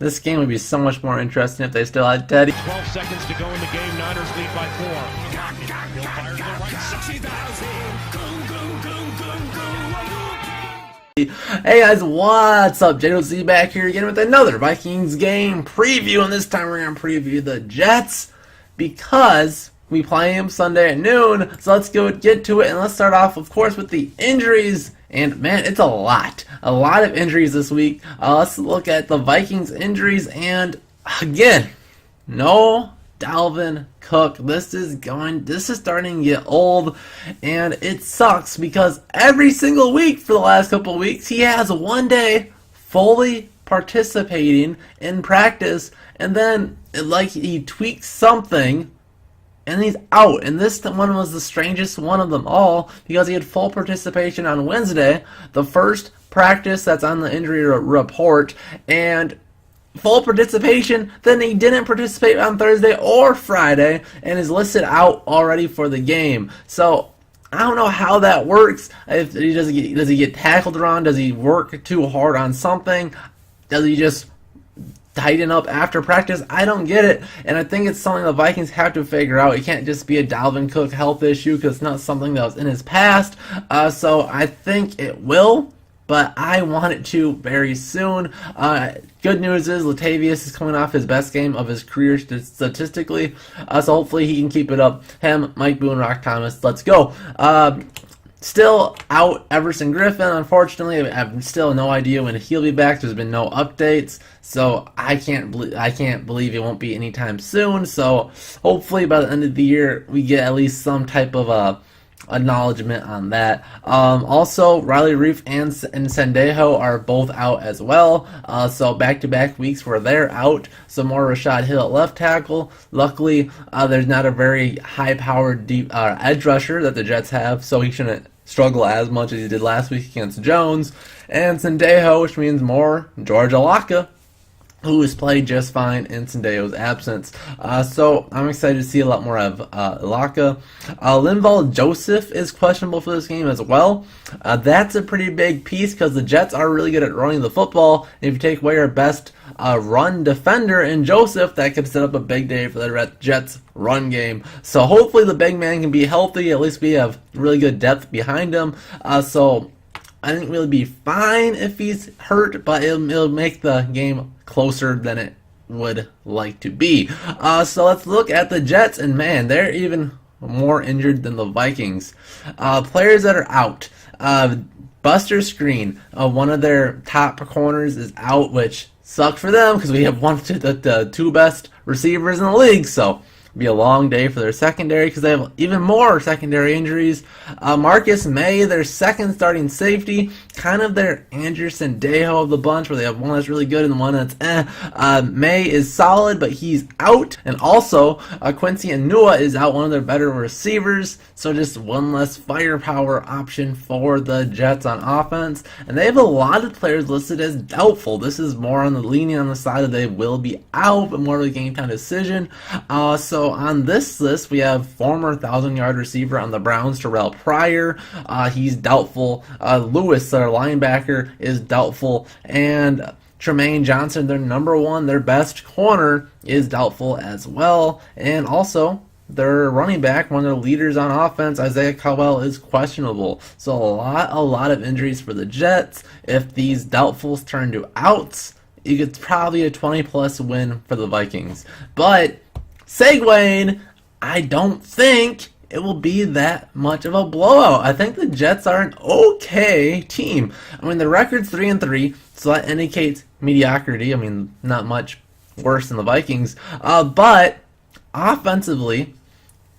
This game would be so much more interesting if they still had Teddy. 12 seconds to go in the game. Niners lead by 4. Hill fires to the right side. Hey guys, what's up? JC back here again with another Vikings game preview, and this time we're going to preview the Jets because we play them Sunday at noon. So let's get to it, and let's start off, of course, with the injuries. And man, it's a lot of injuries this week. Let's look at the Vikings injuries, and again, no Dalvin Cook. This is starting to get old, and it sucks because every single week for the last couple of weeks he has one day fully participating in practice, and then he tweaks something and he's out. And this one was the strangest one of them all because he had full participation on Wednesday, the first practice that's on the injury report, and full participation. Then he didn't participate on Thursday or Friday and is listed out already for the game. So I don't know how that works. If he does he get tackled around? Does he work too hard on something? Does he just tighten up after practice? I don't get it, and I think it's something the Vikings have to figure out. It can't just be a Dalvin Cook health issue because it's not something that was in his past. So I think it will, but I want it to very soon. Good news is Latavius is coming off his best game of his career statistically, so hopefully he can keep it up. Him, Mike Boone, Rock Thomas, let's go. Still out, Everson Griffin. Unfortunately, I have still no idea when he'll be back. There's been no updates, so I can't believe it won't be anytime soon. So hopefully by the end of the year we get at least some type of acknowledgement on that. Also, Riley Reiff and Sendejo are both out as well. So back-to-back weeks where they're out. Some more Rashad Hill at left tackle. Luckily, there's not a very high-powered deep edge rusher that the Jets have, so he shouldn't struggle as much as he did last week against Jones. And Sendejo, which means more George Alaka, who has played just fine in Sendejo's absence. So I'm excited to see a lot more of Alaka. Linval Joseph is questionable for this game as well. That's a pretty big piece because the Jets are really good at running the football. And if you take away our best run defender in Joseph, that could set up a big day for the Jets run game. So hopefully the big man can be healthy. At least we have really good depth behind him. So I think we'll be fine if he's hurt, but it'll make the game closer than it would like to be. So let's look at the Jets, and man, they're even more injured than the Vikings. Players that are out. Buster Screen, one of their top corners, is out, which sucks for them because we have one of the two best receivers in the league. So be a long day for their secondary because they have even more secondary injuries. Marcus May, their second starting safety, kind of their Andrew Sendejo of the bunch, where they have one that's really good and one that's May is solid, but he's out. And also, Quincy Enunwa is out, one of their better receivers, so just one less firepower option for the Jets on offense. And they have a lot of players listed as doubtful. This is more on the leaning on the side of they will be out, but more of a game time decision. So on this list, we have former 1,000-yard receiver on the Browns, Terrell Pryor. He's doubtful. Lewis, their linebacker, is doubtful. And Tremaine Johnson, their number one, their best corner, is doubtful as well. And also, their running back, one of their leaders on offense, Isaiah Cowell, is questionable. So a lot of injuries for the Jets. If these doubtfuls turn to outs, it's probably a 20-plus win for the Vikings. But segueing, I don't think it will be that much of a blowout. I think the Jets are an okay team. I mean, the record's 3-3, so that indicates mediocrity. I mean, not much worse than the Vikings. But offensively,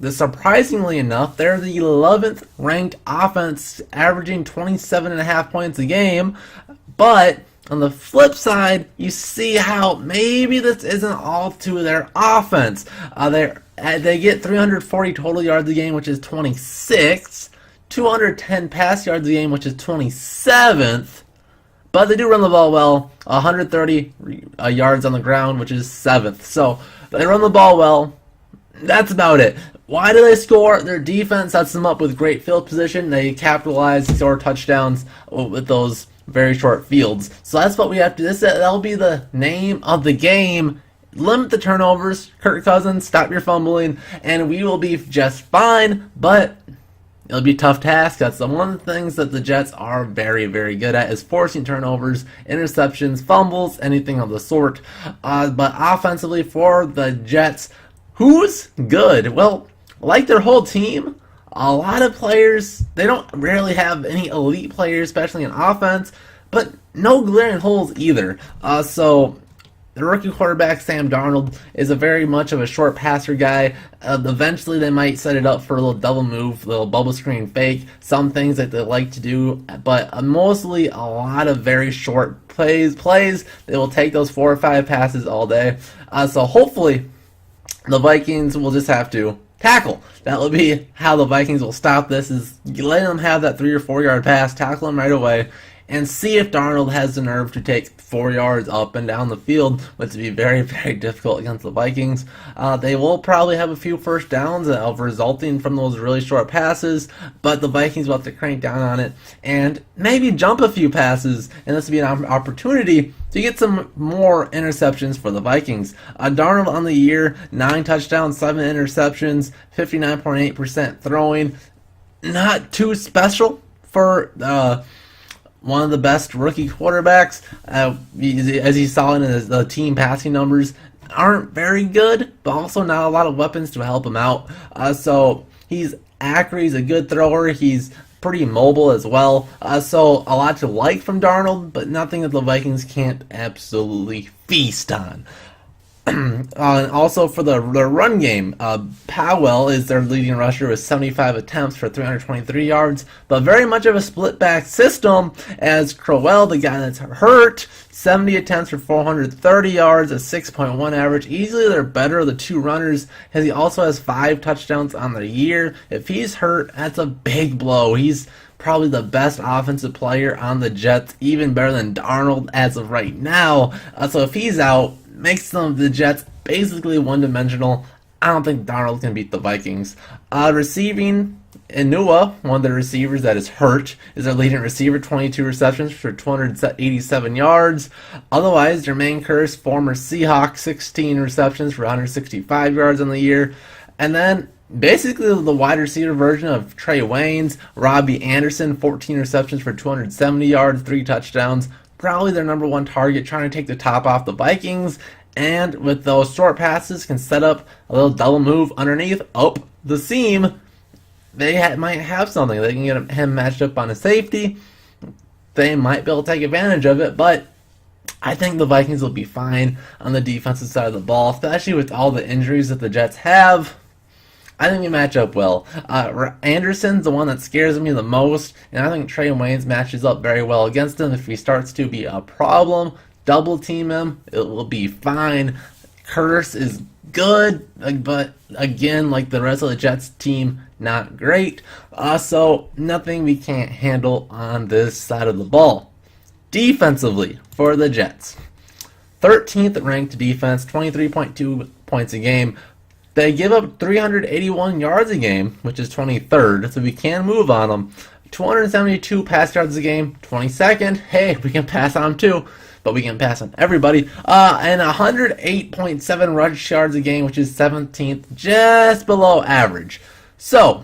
surprisingly enough, they're the 11th ranked offense, averaging 27.5 points a game. But on the flip side, you see how maybe this isn't all to their offense. They get 340 total yards a game, which is 26th, 210 pass yards a game, which is 27th, but they do run the ball well, 130 yards on the ground, which is 7th. So they run the ball well. That's about it. Why do they score? Their defense sets them up with great field position. They capitalize, score touchdowns with those very short fields. So that's what we have to do. That'll be the name of the game. Limit the turnovers, Kirk Cousins, stop your fumbling, and we will be just fine, but it'll be a tough task. That's one of the things that the Jets are very, very good at, is forcing turnovers, interceptions, fumbles, anything of the sort. But offensively for the Jets, who's good? Well, like their whole team, a lot of players, they don't really have any elite players, especially in offense, but no glaring holes either. So the rookie quarterback, Sam Darnold, is a very much of a short passer guy. Eventually, they might set it up for a little double move, little bubble screen fake, some things that they like to do, but mostly a lot of very short plays. They will take those 4 or 5 passes all day. So hopefully, the Vikings will just have to tackle. That will be how the Vikings will stop this, is letting them have that 3 or 4 yard pass, tackle them right away, and see if Darnold has the nerve to take 4 yards up and down the field, which would be very, very difficult against the Vikings. They will probably have a few first downs resulting from those really short passes, but the Vikings will have to crank down on it and maybe jump a few passes, and this would be an opportunity to get some more interceptions for the Vikings. Darnold on the year, 9 touchdowns, 7 interceptions, 59.8% throwing. Not too special for one of the best rookie quarterbacks. As you saw in the team passing numbers, aren't very good, but also not a lot of weapons to help him out. So he's accurate, he's a good thrower, he's pretty mobile as well. So a lot to like from Darnold, but nothing that the Vikings can't absolutely feast on. And also for the run game, Powell is their leading rusher with 75 attempts for 323 yards, but very much of a split back system, as Crowell, the guy that's hurt, 70 attempts for 430 yards, a 6.1 average. Easily they're better of the 2 runners, as he also has 5 touchdowns on the year. If he's hurt, that's a big blow. He's probably the best offensive player on the Jets, even better than Darnold as of right now. So if he's out, makes the Jets basically one-dimensional. I don't think Darnold can beat the Vikings. Receiving, Inua, one of the receivers that is hurt, is their leading receiver, 22 receptions for 287 yards. Otherwise, Jermaine Kearse, former Seahawk, 16 receptions for 165 yards on the year. And then basically the wide receiver version of Trey Waynes, Robbie Anderson, 14 receptions for 270 yards, 3 touchdowns. Probably their number 1 target, trying to take the top off the Vikings, and with those short passes can set up a little double move underneath, up the seam. They might have something. They can get him matched up on a safety. They might be able to take advantage of it, but I think the Vikings will be fine on the defensive side of the ball, especially with all the injuries that the Jets have. I think we match up well. Anderson's the one that scares me the most, and I think Trey Waynes matches up very well against him. If he starts to be a problem, double team him, it will be fine. Kearse is good, but again, like the rest of the Jets team, not great. So nothing we can't handle on this side of the ball. Defensively, for the Jets, 13th ranked defense, 23.2 points a game. They give up 381 yards a game, which is 23rd, so we can move on them. 272 pass yards a game, 22nd. Hey, we can pass on them too, but we can pass on everybody. And 108.7 rush yards a game, which is 17th, just below average. So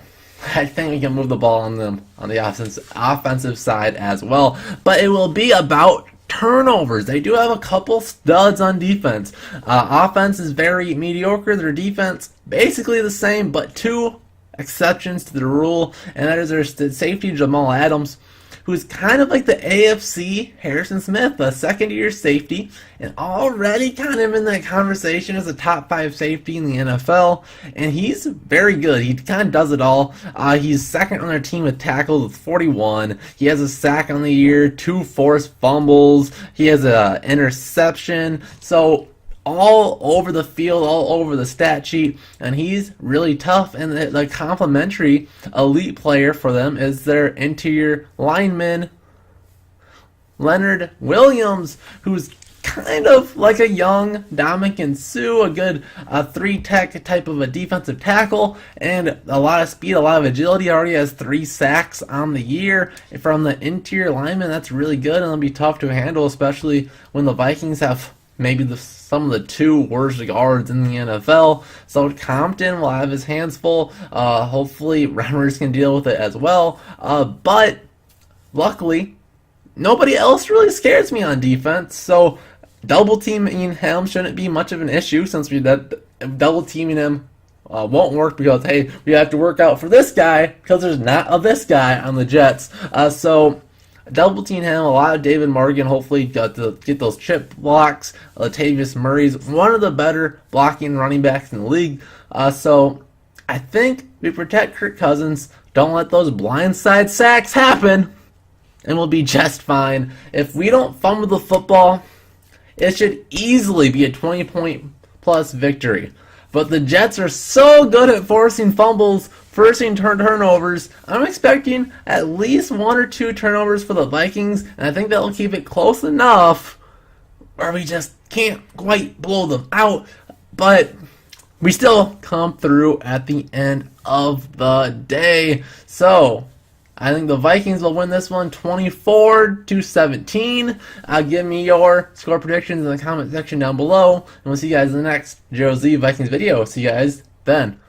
I think we can move the ball on them on the offensive side as well. But it will be about turnovers. They do have a couple studs on defense. Offense is very mediocre. Their defense basically the same, but 2 exceptions to the rule, and that is their safety Jamal Adams, who's kind of like the AFC Harrison Smith, a second-year safety, and already kind of in that conversation as a top 5 safety in the NFL, and he's very good. He kind of does it all. He's second on their team with tackles with 41. He has a sack on the year, 2 forced fumbles. He has an interception. So all over the field, all over the stat sheet, and he's really tough. And the complimentary elite player for them is their interior lineman, Leonard Williams, who's kind of like a young Dominican Sue, a good 3-tech type of a defensive tackle, and a lot of speed, a lot of agility. Already has 3 sacks on the year from the interior lineman. That's really good, and it'll be tough to handle, especially when the Vikings have maybe some of the 2 worst guards in the NFL. So Compton will have his hands full. Hopefully Remmers can deal with it as well. But luckily, nobody else really scares me on defense. So double teaming him shouldn't be much of an issue, since double teaming him won't work, because hey, we have to work out for this guy because there's not a this guy on the Jets. So double team him. A lot of David Morgan hopefully got to get those chip blocks. Latavius Murray's one of the better blocking running backs in the league. So I think we protect Kirk Cousins. Don't let those blindside sacks happen, and we'll be just fine. If we don't fumble the football, it should easily be a 20-point-plus victory. But the Jets are so good at forcing fumbles, forcing turnovers. I'm expecting at least 1 or 2 turnovers for the Vikings, and I think that'll keep it close enough where we just can't quite blow them out. But we still come through at the end of the day. So I think the Vikings will win this one 24-17. Give me your score predictions in the comment section down below. And we'll see you guys in the next Joe Z Vikings video. See you guys then.